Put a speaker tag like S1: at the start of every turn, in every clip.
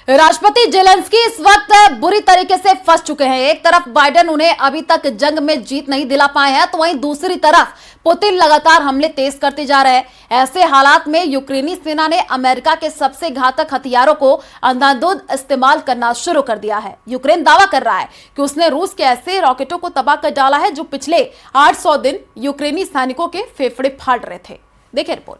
S1: राष्ट्रपति जेलेंस्की इस वक्त बुरी तरीके से फंस चुके हैं। एक तरफ बाइडेन उन्हें अभी तक जंग में जीत नहीं दिला पाए हैं, तो वहीं दूसरी तरफ पुतिन लगातार हमले तेज करते जा रहे हैं। ऐसे हालात में यूक्रेनी सेना ने अमेरिका के सबसे घातक हथियारों को अंधाधुंध इस्तेमाल करना शुरू कर दिया है। यूक्रेन दावा कर रहा है कि उसने रूस के ऐसे रॉकेटों को तबाह कर डाला है जो पिछले 800 दिन यूक्रेनी सैनिकों के फेफड़े फाड़ रहे थे। देखिए रिपोर्ट।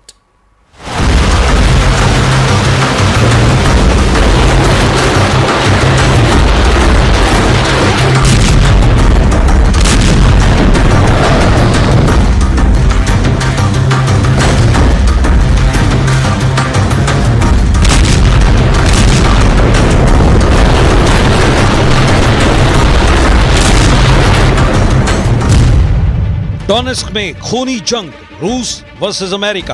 S2: डोनेस्क में खूनी जंग, रूस वर्सेस अमेरिका।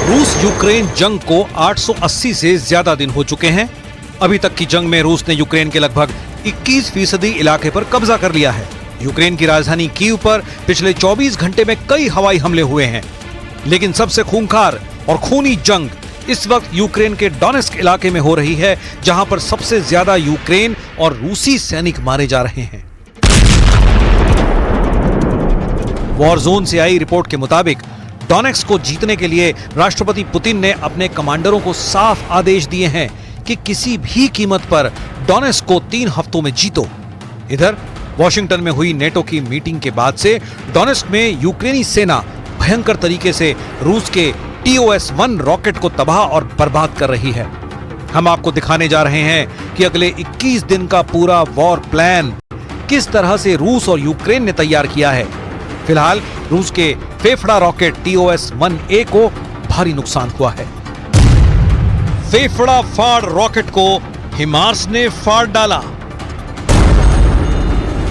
S2: रूस यूक्रेन जंग को 880 से ज्यादा दिन हो चुके हैं। अभी तक की जंग में रूस ने यूक्रेन के लगभग 21% इलाके पर कब्जा कर लिया है। यूक्रेन की राजधानी कीव पर पिछले 24 घंटे में कई हवाई हमले हुए हैं, लेकिन सबसे खूंखार और खूनी जंग इस वक्त यूक्रेन के डोनेस्क इलाके में हो रही है, जहां पर सबसे ज्यादा यूक्रेन और रूसी सैनिक मारे जा रहे हैं। वॉर जोन से आई रिपोर्ट के मुताबिक डोनेस्क को जीतने के लिए राष्ट्रपति पुतिन ने अपने कमांडरों को साफ आदेश दिए हैं कि किसी भी कीमत पर डोनेस्क को 3 हफ्तों में जीतो। इधर वॉशिंगटन में हुई नेटो की मीटिंग के बाद से डोनेस्क में यूक्रेनी सेना भयंकर तरीके से रूस के TOS-1 रॉकेट को तबाह और बर्बाद कर रही है। हम आपको दिखाने जा रहे हैं कि अगले 21 दिन का पूरा वॉर प्लान किस तरह से रूस और यूक्रेन ने तैयार किया है। फिलहाल रूस के फेफड़ा रॉकेट TOS-1A को भारी नुकसान हुआ है। फेफड़ा फाड़ रॉकेट को हिमार्स ने फाड़ डाला।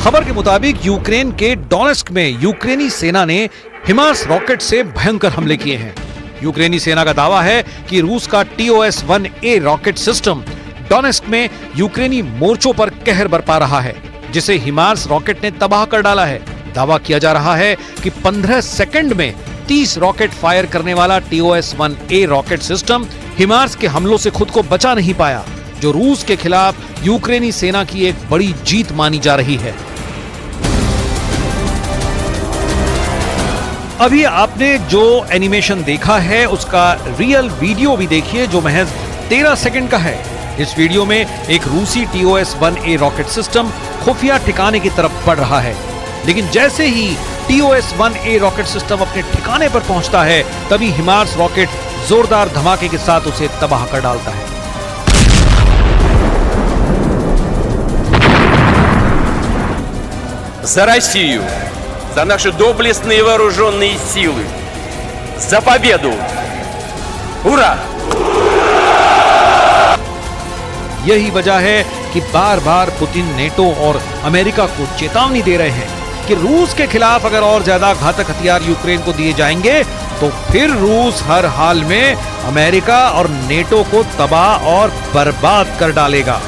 S2: खबर के मुताबिक यूक्रेन के डोनेस्क में यूक्रेनी सेना ने हिमार्स रॉकेट से भयंकर हमले किए हैं। यूक्रेनी सेना का दावा है कि रूस का TOS-1A रॉकेट सिस्टम डोनेस्क में यूक्रेनी मोर्चों पर कहर बरपा रहा है, जिसे हिमार्स रॉकेट ने तबाह कर डाला है। दावा किया जा रहा है कि 15 सेकंड में 30 रॉकेट फायर करने वाला TOS-1A रॉकेट सिस्टम हिमार्स के हमलों से खुद को बचा नहीं पाया, जो रूस के खिलाफ यूक्रेनी सेना की एक बड़ी जीत मानी जा रही है। अभी आपने जो एनिमेशन देखा है उसका रियल वीडियो भी देखिए, जो महज 13 सेकंड का है। इस वीडियो में एक रूसी TOS-1A रॉकेट सिस्टम खुफिया ठिकाने की तरफ बढ़ रहा है, लेकिन जैसे ही TOS-1A रॉकेट सिस्टम अपने ठिकाने पर पहुंचता है, तभी हिमार्स रॉकेट जोरदार धमाके के साथ उसे तबाह कर डालता है।
S3: За Россию, за наши доблестные вооруженные силы, за победу! Ура!
S2: यही वजह है कि बार बार पुतिन नेटो और अमेरिका को चेतावनी दे रहे हैं कि रूस के खिलाफ अगर और ज्यादा घातक हथियार यूक्रेन को दिए जाएंगे तो फिर रूस हर हाल में अमेरिका और नेटो को तबाह और बर्बाद कर डालेगा।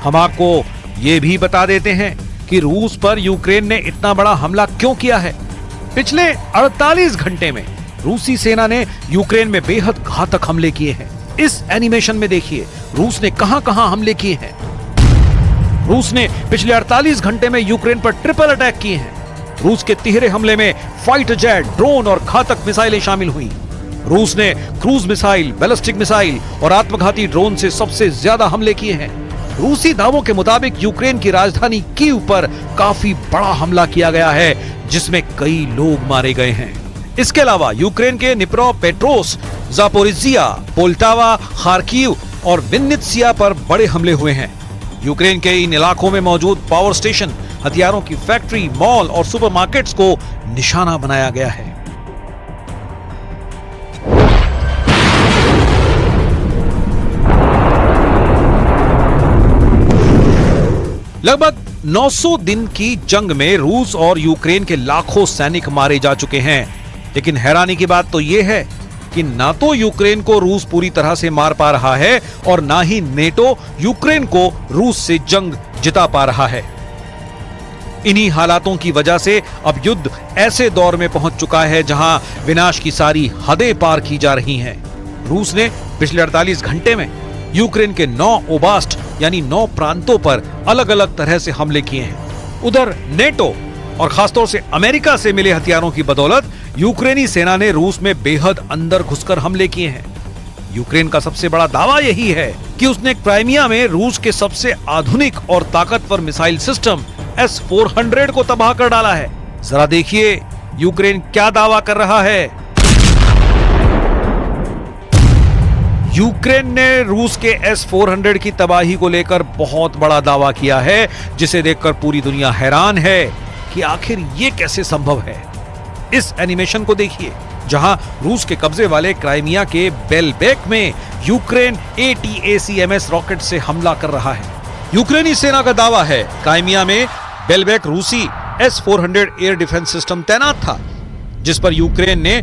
S2: हम आपको ये भी बता देते हैं कि रूस पर यूक्रेन ने इतना बड़ा हमला क्यों किया है। पिछले 48 घंटे में रूसी सेना ने यूक्रेन में बेहद घातक हमले किए हैं। इस एनिमेशन में देखिए रूस ने कहां-कहां हमले किए हैं। रूस ने पिछले 48 घंटे में यूक्रेन पर ट्रिपल अटैक किए हैं। रूस के तिहरे हमले में फाइटर जेट, ड्रोन और घातक मिसाइलें शामिल हुई। रूस ने क्रूज मिसाइल, बैलिस्टिक मिसाइल और आत्मघाती ड्रोन से सबसे ज्यादा हमले किए हैं। रूसी दावों के मुताबिक यूक्रेन की राजधानी कीव पर काफी बड़ा हमला किया गया है, जिसमें कई लोग मारे गए हैं। इसके अलावा यूक्रेन के निप्रोपेट्रोव्स्क, जापोरिजिया, पोल्टावा, खार्किव और विन्नित्सिया पर बड़े हमले हुए हैं। यूक्रेन के इन इलाकों में मौजूद पावर स्टेशन, हथियारों की फैक्ट्री, मॉल और सुपरमार्केट्स को निशाना बनाया गया है। लगभग 900 दिन की जंग में रूस और यूक्रेन के लाखों सैनिक मारे जा चुके हैं, लेकिन हैरानी की बात तो यह है कि ना तो यूक्रेन को रूस पूरी तरह से मार पा रहा है और ना ही नेटो यूक्रेन को रूस से जंग जिता पा रहा है। इन्हीं हालातों की वजह से अब युद्ध ऐसे दौर में पहुंच चुका है जहां विनाश की सारी हदें पार की जा रही हैं। रूस ने पिछले 48 घंटे में यूक्रेन के 9 ओबास्ट यानी 9 प्रांतों पर अलग अलग तरह से हमले किए हैं। उधर नेटो और खासतौर से अमेरिका से मिले हथियारों की बदौलत यूक्रेनी सेना ने रूस में बेहद अंदर घुसकर हमले किए हैं। यूक्रेन का सबसे बड़ा दावा यही है कि उसने क्राइमिया में रूस के सबसे आधुनिक और ताकतवर मिसाइल सिस्टम S-400 को तबाह कर डाला है। जरा देखिए यूक्रेन क्या दावा कर रहा है। यूक्रेन ने रूस के S-400 की तबाही को लेकर बहुत बड़ा दावा किया है, जिसे देखकर पूरी दुनिया हैरान है कि आखिर ये कैसे संभव है। इस एनिमेशन को देखिए जहां रूस के कब्जे वाले क्राइमिया के बेलबेक में यूक्रेन ATACMS रॉकेट से हमला कर रहा है। यूक्रेनी सेना का दावा है क्राइमिया में बेलबेक रूसी S-400 एयर डिफेंस सिस्टम तैनात था, जिस पर यूक्रेन ने